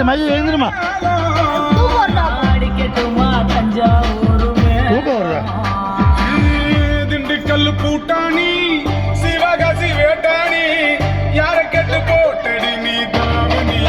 மையம் எழுந்துருமா தூக்கம் வருதா? திண்டுக்கல் பூட்டாணி சிவகாசி வேட்டாணி யார கெட்டு போட்டடி நீ தாவணி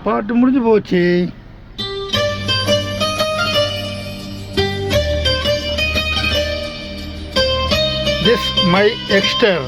பாட்டு முடிஞ்சு போச்சு. This my Exter.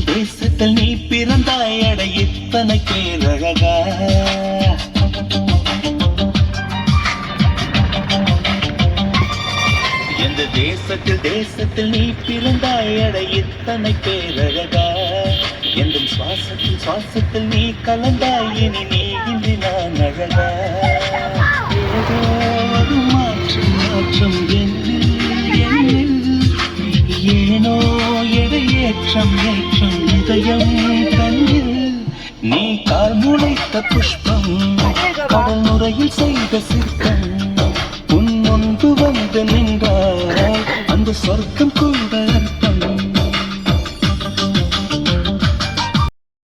தேசத்தில் நீ பிறந்தாய் அட இத்தனை பேரழகா எந்த தேசத்தில் நீ பிறந்தாய் அட இத்தனை பேரழகா எந்த சுவாசத்தில் நீ கலந்தாய் இனி நீ இன்றி நான் அழகா ஏதோ ஒரு மாற்றம் ஏனோ ஏற்றம் இதயம் கண்ணில் நீ கால் முளைத்த புஷ்பம் கடல் நுரையில் செய்த சிற்பம் உன் முன்பு வந்து நின்றாய் அந்த சொர்க்கம் கூட